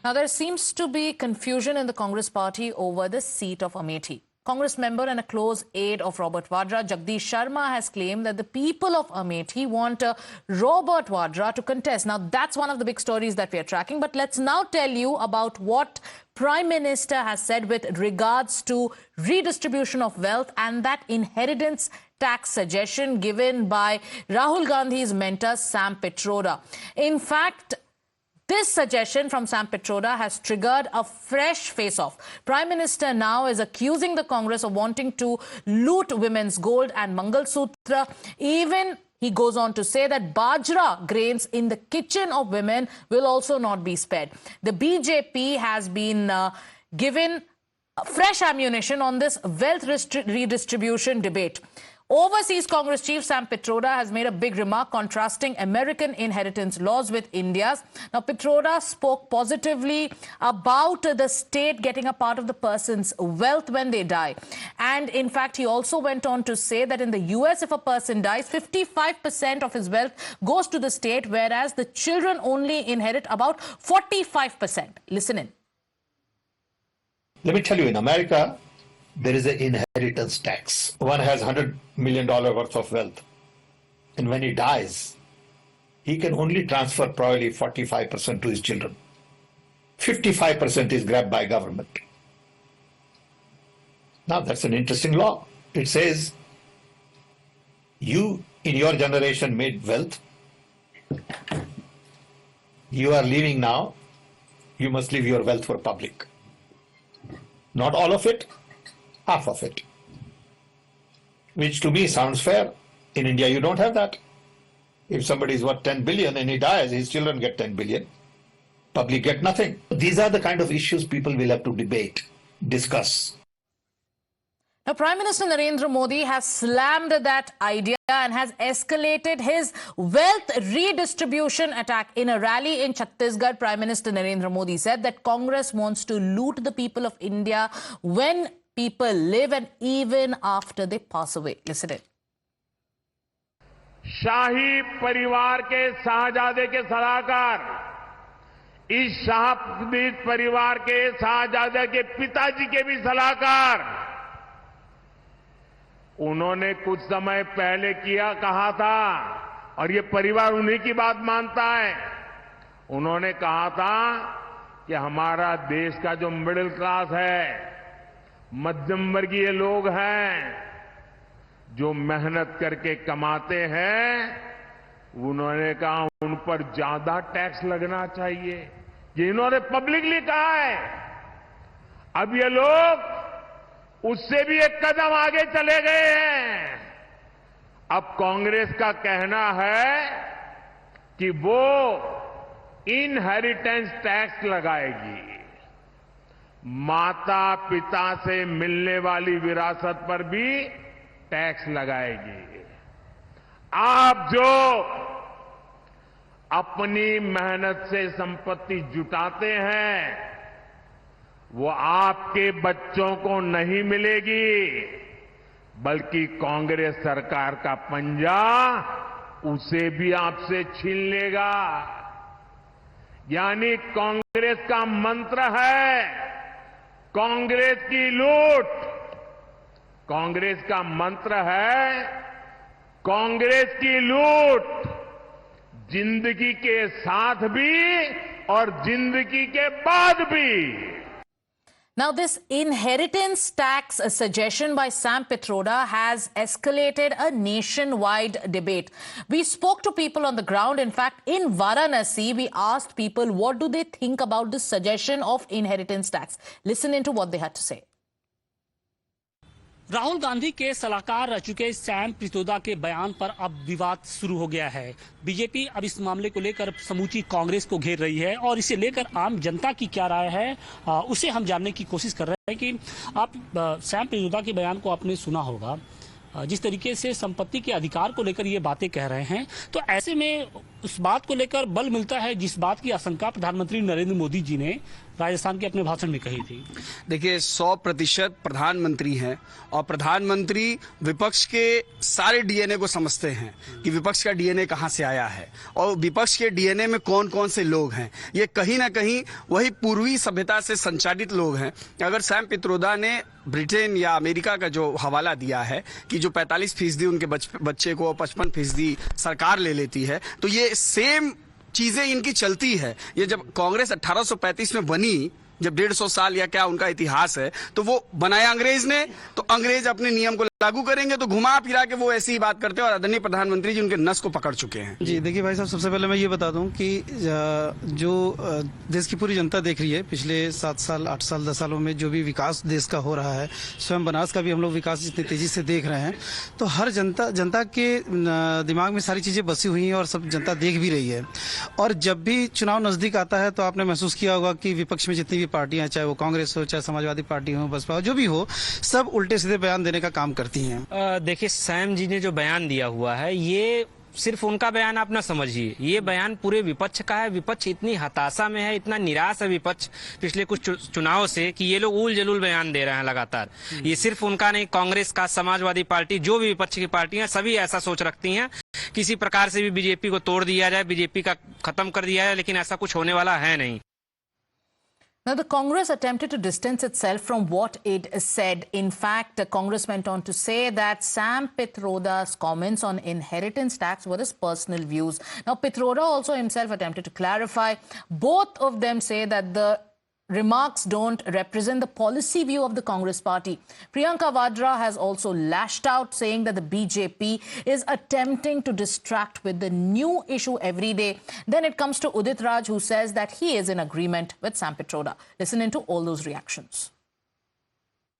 Now, there seems to be confusion in the Congress party over the seat of Amethi. Congress member and a close aide of Robert Vadra, Jagdish Sharma, has claimed that the people of Amethi want Robert Vadra to contest. Now, that's one of the big stories that we are tracking. But let's now tell you about what Prime Minister has said with regards to redistribution of wealth and that inheritance tax suggestion given by Rahul Gandhi's mentor, Sam Pitroda. In fact, this suggestion from Sam Pitroda has triggered a fresh face-off. Prime Minister now is accusing the Congress of wanting to loot women's gold and Mangal Sutra. Even he goes on to say that Bajra grains in the kitchen of women will also not be spared. The BJP has been given fresh ammunition on this wealth redistribution debate. Overseas Congress chief Sam Pitroda has made a big remark contrasting American inheritance laws with India's. Now, Pitroda spoke positively about the state getting a part of the person's wealth when they die. And in fact, he also went on to say that in the US, if a person dies, 55% of his wealth goes to the state, whereas the children only inherit about 45%. Listen in. Let me tell you, in America, there is an inheritance tax. One has $100 million worth of wealth. And when he dies, he can only transfer probably 45% to his children. 55% is grabbed by government. Now, that's an interesting law. It says, you in your generation made wealth. You are leaving now. You must leave your wealth for public. Not all of it. Half of it, which to me sounds fair. In India, you don't have that. If somebody is worth 10 billion and he dies, his children get 10 billion. Public get nothing. These are the kind of issues people will have to debate, discuss. Now, Prime Minister Narendra Modi has slammed that idea and has escalated his wealth redistribution attack. In a rally in Chhattisgarh, Prime Minister Narendra Modi said that Congress wants to loot the people of India when people live and even after they pass away. Listen in. शाही परिवार के शाहजादे के सलाहकार, इस शाही परिवार के शाहजादे के पिताजी के भी सलाहकार, उन्होंने कुछ समय पहले कहा था, और ये परिवार उन्हीं की बात मानता है। उन्होंने कहा था कि हमारा देश का जो मिडिल क्लास है, मध्यम वर्गीय लोग हैं, जो मेहनत करके कमाते हैं, उन्होंने कहा उन पर ज्यादा टैक्स लगना चाहिए। ये इन्होंने पब्लिकली कहा है। अब ये लोग उससे भी एक कदम आगे चले गए हैं। अब कांग्रेस का कहना है कि वो इनहेरिटेंस टैक्स लगाएगी। माता पिता से मिलने वाली विरासत पर भी टैक्स लगाएगी। आप जो अपनी मेहनत से संपत्ति जुटाते हैं, वो आपके बच्चों को नहीं मिलेगी, बल्कि कांग्रेस सरकार का पंजा उसे भी आपसे छीन लेगा। यानी कांग्रेस का मंत्र है कांग्रेस की लूट। कांग्रेस का मंत्र है कांग्रेस की लूट, जिंदगी के साथ भी और जिंदगी के बाद भी। Now, this inheritance tax suggestion by Sam Pitroda has escalated a nationwide debate. We spoke to people on the ground. In fact, in Varanasi, we asked people what do they think about this suggestion of inheritance tax. Listen into what they had to say. Rahul Gandhi के सलाहकार रह चुके Sam Pitroda के बयान पर अब विवाद शुरू हो गया है। बीजेपी अब इस मामले को लेकर समूची कांग्रेस को घेर रही है और इसे लेकर आम जनता की क्या राय है, उसे हम जानने की कोशिश कर रहे हैं कि आप सैम पित्रोदा के बयान को आपने सुना होगा। जिस तरीके से संपत्ति के अधिकार को लेकर ये बातें कह रहे हैं, तो ऐसे में उस बात को लेकर बल मिलता है जिस बात की आशंका प्रधानमंत्री नरेंद्र मोदी जी ने राजस्थान के अपने भाषण में कही थी। देखिए, 100% प्रधानमंत्री हैं और प्रधानमंत्री विपक्ष के सारे डीएनए को समझते हैं कि विपक्ष का डीएनए कहां से आया है और विपक्ष के डीएनए में कौन कौन से लोग हैं। ये कहीं ना कहीं वही पूर्वी सभ्यता से संचालित लोग हैं। अगर सैम पित्रोदा ने ब्रिटेन या अमेरिका का जो हवाला दिया है कि जो 45% उनके बच्चे को 55% सरकार ले लेती है, तो ये सेम चीजें इनकी चलती है। ये जब कांग्रेस 1835 में बनी, जब 150 साल या क्या उनका इतिहास है, तो वो बनाया अंग्रेज ने, तो अंग्रेज अपने नियम को लागू करेंगे तो घुमा फिरा के वो ऐसी ही बात करते हैं और आदरणीय प्रधानमंत्री जी उनके नस को पकड़ चुके हैं। जी देखिए भाई साहब, सबसे पहले मैं ये बता दूं कि जो देश की पूरी जनता देख रही है, पिछले 7 साल 8 साल 10 सालों में जो भी विकास देश का हो रहा है, स्वयं बनास का भी हम लोग विकास इतनी तेजी से देख रहे हैं, तो हर जनता के दिमाग में सारी चीजें बसी हुई हैं और सब जनता देख भी रही है। और जब भी चुनाव नजदीक आता है तो आपने महसूस किया होगा कि विपक्ष में जितनी भी पार्टियां, चाहे वो कांग्रेस हो, चाहे समाजवादी पार्टी हो, बसपा हो, जो भी हो, सब उल्टे सीधे बयान देने का काम करती हैं। देखिए, सैम जी ने जो बयान दिया हुआ है, ये सिर्फ उनका बयान आप ना समझिए, ये बयान पूरे विपक्ष का है। विपक्ष इतनी हताशा में है, इतना निराश है विपक्ष पिछले कुछ चुनाव से कि ये लोग उल जलूल बयान दे रहे हैं लगातार। ये सिर्फ उनका नहीं, कांग्रेस का, समाजवादी पार्टी, जो भी विपक्ष की पार्टियां, सभी ऐसा सोच रखती हैं किसी प्रकार से भी बीजेपी को तोड़ दिया जाए, बीजेपी का खत्म कर दिया जाए, लेकिन ऐसा कुछ होने वाला है नहीं। Now, the Congress attempted to distance itself from what it said. In fact, the Congress went on to say that Sam Pitroda's comments on inheritance tax were his personal views. Now, Pitroda also himself attempted to clarify. Both of them say that the remarks don't represent the policy view of the Congress party. Priyanka Vadra has also lashed out, saying that the BJP is attempting to distract with the new issue every day. Then it comes to Udit Raj, who says that he is in agreement with Sam Pitroda. Listen into all those reactions.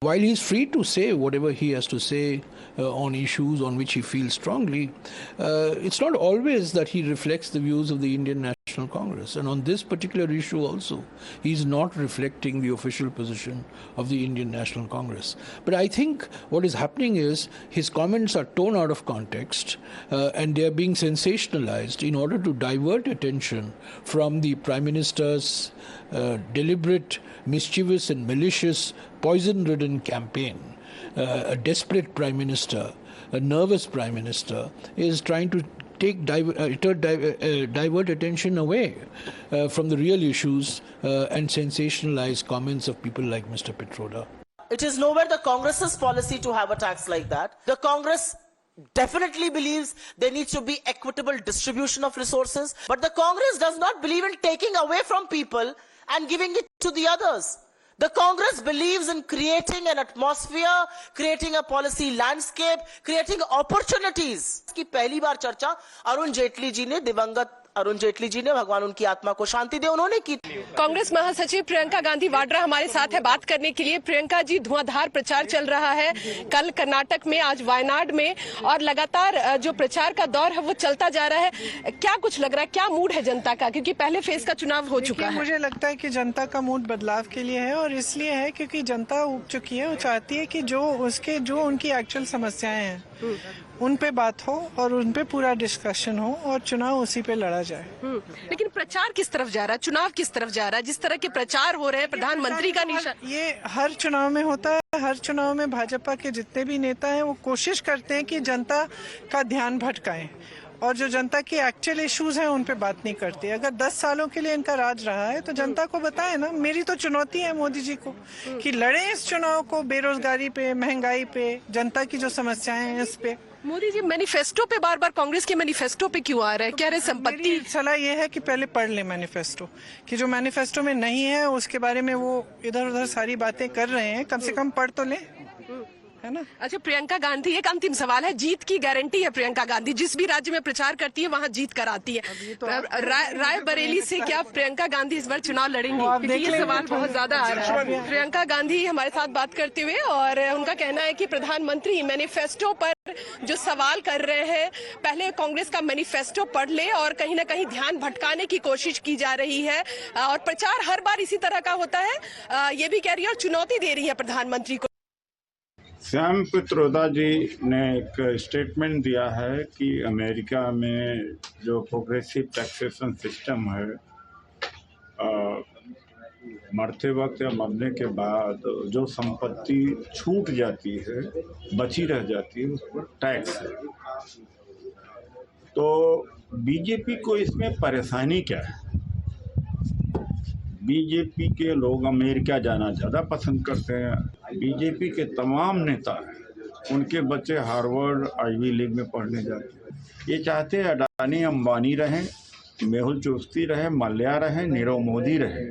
While he's free to say whatever he has to say on issues on which he feels strongly, it's not always that he reflects the views of the Indian National Congress. And on this particular issue also, he's not reflecting the official position of the Indian National Congress. But I think what is happening is his comments are torn out of context and they are being sensationalized in order to divert attention from the Prime Minister's deliberate, mischievous and malicious, poison-ridden campaign. A desperate Prime Minister, a nervous Prime Minister, is trying to divert attention away from the real issues and sensationalize comments of people like Mr. Pitroda. It is nowhere the Congress's policy to have a tax like that. The Congress definitely believes there needs to be equitable distribution of resources, but the Congress does not believe in taking away from people and giving it to the others. The Congress believes in creating an atmosphere, creating a policy landscape, creating opportunities. की पहली बार चर्चा अरुण जेटली जी ने, दिवंगत अरुण जेटली जी ने, भगवान उनकी आत्मा को शांति दे, उन्होंने की। कांग्रेस महासचिव प्रियंका गांधी वाड्रा हमारे साथ है बात करने के लिए। प्रियंका जी, धुआंधार प्रचार चल रहा है, कल कर्नाटक में, आज वायनाड में, और लगातार जो प्रचार का दौर है वो चलता जा रहा है। क्या कुछ लग रहा है, क्या मूड है जनता का, क्योंकि पहले फेज का चुनाव हो चुका है? मुझे लगता है कि जनता का मूड बदलाव के लिए है, और इसलिए है क्योंकि जनता उब चुकी है। वो चाहती है कि जो उनकी एक्चुअल समस्याएं हैं उन पे बात हो और उन पे पूरा डिस्कशन हो और चुनाव उसी पे लड़ा जाए। लेकिन प्रचार किस तरफ जा रहा है, चुनाव किस तरफ जा रहा है? जिस तरह के प्रचार हो रहे हैं, प्रधानमंत्री का निशान, ये हर चुनाव में होता है। हर चुनाव में भाजपा के जितने भी नेता हैं वो कोशिश करते हैं कि जनता का ध्यान भटकाएं और जो जनता की एक्चुअल इश्यूज हैं उन पे बात नहीं करती। अगर 10 सालों के लिए इनका राज रहा है तो जनता को बताएं ना। मेरी तो चुनौती है मोदी जी को कि लड़ें इस चुनाव को, बेरोजगारी पे, महंगाई पे, जनता की जो समस्याएं हैं इस पे। मोदी जी मैनिफेस्टो पे बार बार, कांग्रेस के मैनिफेस्टो पे क्यों आ रहे हैं? कह रहे संपत्ति। मेरी सलाह ये है कि पहले पढ़ ले मैनिफेस्टो, कि जो मैनिफेस्टो में नहीं है उसके बारे में वो इधर उधर सारी बातें कर रहे हैं, कम से कम पढ़ तो ले, है ना। अच्छा, प्रियंका गांधी, एक अंतिम सवाल है। जीत की गारंटी है प्रियंका गांधी, जिस भी राज्य में प्रचार करती है वहां जीत कर आती है। तो रायबरेली से क्या प्रियंका गांधी इस बार चुनाव लड़ेंगी? क्योंकि ये सवाल बहुत ज्यादा आ रहा है। प्रियंका गांधी हमारे साथ बात करते हुए, और उनका कहना है कि प्रधानमंत्री मैनिफेस्टो पर जो सवाल कर रहे हैं, पहले कांग्रेस का मैनिफेस्टो पढ़ ले, और कहीं ना कहीं ध्यान भटकाने की कोशिश की जा रही है, और प्रचार हर बार इसी तरह का होता है। ये भी कह रही है और चुनौती दे रही है प्रधानमंत्री को। सैम पित्रोदा जी ने एक स्टेटमेंट दिया है कि अमेरिका में जो प्रोग्रेसिव टैक्सेशन सिस्टम है, मरते वक्त या मरने के बाद जो संपत्ति छूट जाती है, बची रह जाती है, उस पर टैक्स है। तो बीजेपी को इसमें परेशानी क्या है? बीजेपी के लोग अमेरिका जाना ज़्यादा पसंद करते हैं। बीजेपी के तमाम नेता हैं, उनके बच्चे हार्वर्ड, आईवी लीग में पढ़ने जाते हैं। ये चाहते हैं अडानी अंबानी रहें, मेहुल चोस्ती रहे, मल्ल्या रहे, नीरव मोदी रहे।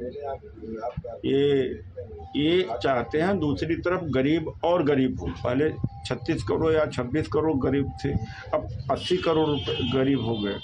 ये चाहते हैं। दूसरी तरफ गरीब और गरीब हो। पहले 36 करोड़ या 26 करोड़ गरीब थे, अब 80 करोड़ गरीब हो गए।